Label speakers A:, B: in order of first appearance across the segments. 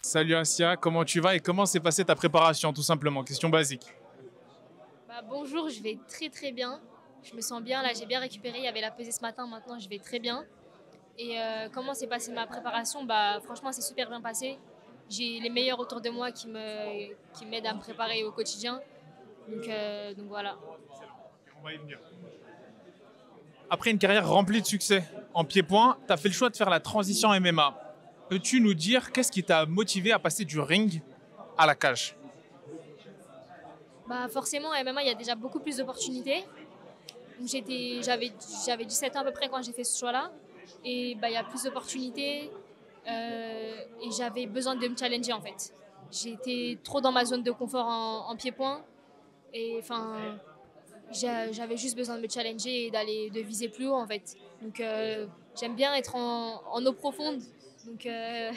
A: Salut Asia, comment tu vas et comment s'est passée ta préparation tout simplement? Question basique.
B: Bonjour, je vais très très bien. Je me sens bien, là j'ai bien récupéré, il y avait la pesée ce matin, maintenant je vais très bien. Et comment s'est passée ma préparation? Franchement, c'est super bien passé. J'ai les meilleurs autour de moi qui m'aident à me préparer au quotidien. Donc voilà.
A: On va y venir. Après une carrière remplie de succès en pied-point, tu as fait le choix de faire la transition MMA. Peux-tu nous dire qu'est-ce qui t'a motivé à passer du ring à la cage?
B: Forcément, à MMA, il y a déjà beaucoup plus d'opportunités. J'avais 17 ans à peu près quand j'ai fait ce choix-là. Et il y a plus d'opportunités et j'avais besoin de me challenger en fait. J'étais trop dans ma zone de confort en pied-point et j'avais juste besoin de me challenger et de viser plus haut en fait. J'aime bien être en eau profonde. Donc, euh,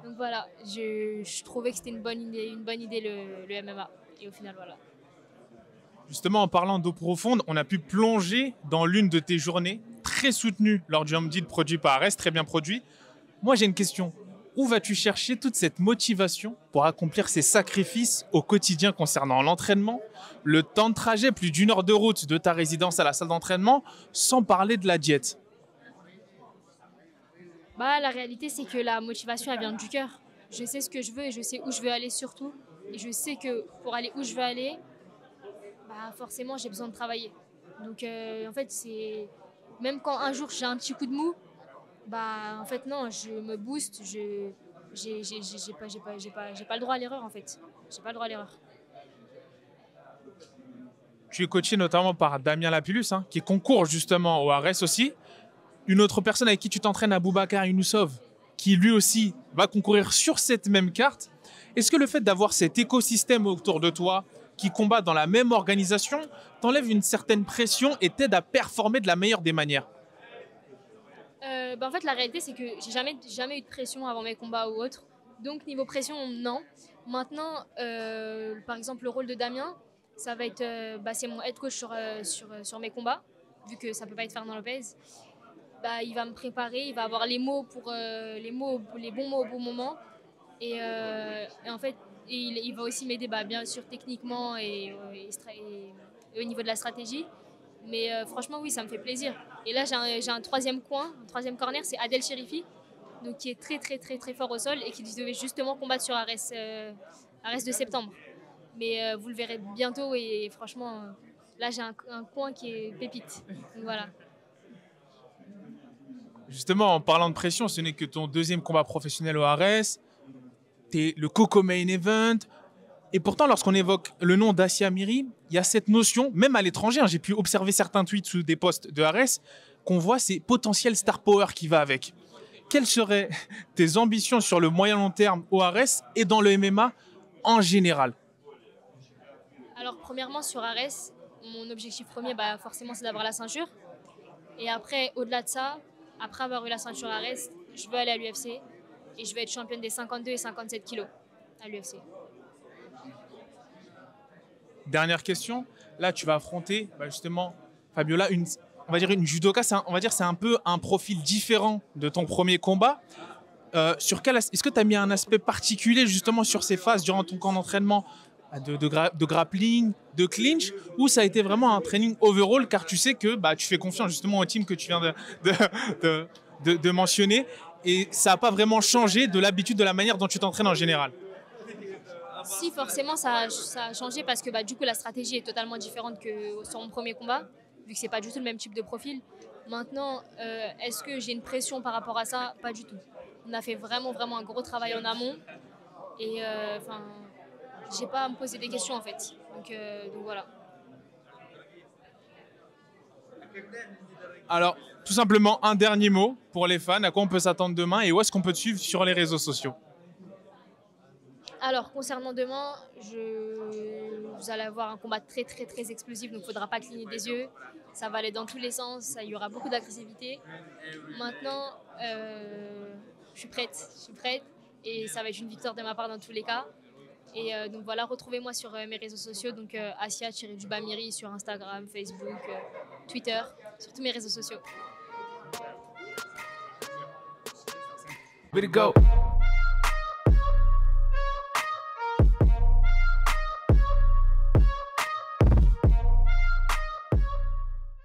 B: donc voilà, je trouvais que c'était une bonne idée le MMA. Et au final voilà.
A: Justement, en parlant d'eau profonde, on a pu plonger dans l'une de tes journées, très soutenue lors du Home Deal produit par Ares, très bien produit. Moi, j'ai une question. Où vas-tu chercher toute cette motivation pour accomplir ces sacrifices au quotidien concernant l'entraînement, le temps de trajet, plus d'une heure de route de ta résidence à la salle d'entraînement, sans parler de la diète?
B: La réalité, c'est que la motivation, elle vient du cœur. Je sais ce que je veux et je sais où je veux aller surtout. Et je sais que pour aller où je veux aller, forcément, j'ai besoin de travailler. En fait, c'est même quand un jour j'ai un petit coup de mou, en fait, non, je me booste. J'ai pas le droit à l'erreur, en fait. J'ai pas le droit à l'erreur.
A: Tu es coaché notamment par Damien Lapillus, hein, qui concourt justement au Ares aussi. Une autre personne avec qui tu t'entraînes, Aboubacar Younoussov, qui lui aussi va concourir sur cette même carte. Est-ce que le fait d'avoir cet écosystème autour de toi qui combat dans la même organisation t'enlève une certaine pression et t'aide à performer de la meilleure des manières?
B: En fait, la réalité, c'est que j'ai jamais eu de pression avant mes combats ou autre. Donc, niveau pression, non. Maintenant, par exemple, le rôle de Damien, ça va être, c'est mon head coach sur mes combats, vu que ça peut pas être Fernand Lopez. Il va me préparer, il va avoir les bons mots au bon moment. Et en fait, il va aussi m'aider, bien sûr, techniquement et au niveau de la stratégie. Mais franchement, oui, ça me fait plaisir. Et là, j'ai un troisième coin, un troisième corner, c'est Adel Cherifi, donc qui est très, très, très, très fort au sol et qui devait justement combattre sur Arès de septembre. Mais vous le verrez bientôt et franchement, là, j'ai un coin qui est pépite. Donc voilà.
A: Justement, en parlant de pression, ce n'est que ton deuxième combat professionnel au Ares. Tu es le Coco Main Event. Et pourtant, lorsqu'on évoque le nom d'Asia Miri, il y a cette notion, même à l'étranger, hein, j'ai pu observer certains tweets sous des posts de Ares, qu'on voit ces potentiels star power qui va avec. Quelles seraient tes ambitions sur le moyen long terme au Ares et dans le MMA en général?
B: Alors, premièrement, sur Arès, mon objectif premier, forcément, c'est d'avoir la ceinture. Et après, au-delà de ça, après avoir eu la ceinture Arès, je veux aller à l'UFC et je veux être championne des 52 et 57 kilos à l'UFC.
A: Dernière question. Là, tu vas affronter justement Fabiola, on va dire une judoka. On va dire c'est un peu un profil différent de ton premier combat. Est-ce que tu as mis un aspect particulier justement sur ces phases durant ton camp d'entraînement de grappling, de clinch, ou ça a été vraiment un training overall car tu sais que tu fais confiance justement au team que tu viens de, de mentionner et ça n'a pas vraiment changé de l'habitude, de la manière dont tu t'entraînes en général?
B: Si, forcément, ça a changé parce que du coup, la stratégie est totalement différente que sur mon premier combat, vu que c'est pas du tout le même type de profil. Maintenant, est-ce que j'ai une pression par rapport à ça? Pas du tout. On a fait vraiment, vraiment un gros travail en amont et j'ai pas à me poser des questions en fait. Donc voilà.
A: Alors, tout simplement, un dernier mot pour les fans. À quoi on peut s'attendre demain et où est-ce qu'on peut te suivre sur les réseaux sociaux?
B: Alors, concernant demain, vous allez avoir un combat très, très, très explosif, donc il ne faudra pas cligner des yeux. Ça va aller dans tous les sens, il y aura beaucoup d'agressivité. Maintenant, je suis prête et ça va être une victoire de ma part dans tous les cas. Et donc voilà, retrouvez-moi sur mes réseaux sociaux, donc Asia-Miri sur Instagram, Facebook, Twitter, sur tous mes réseaux sociaux.
A: Way to go.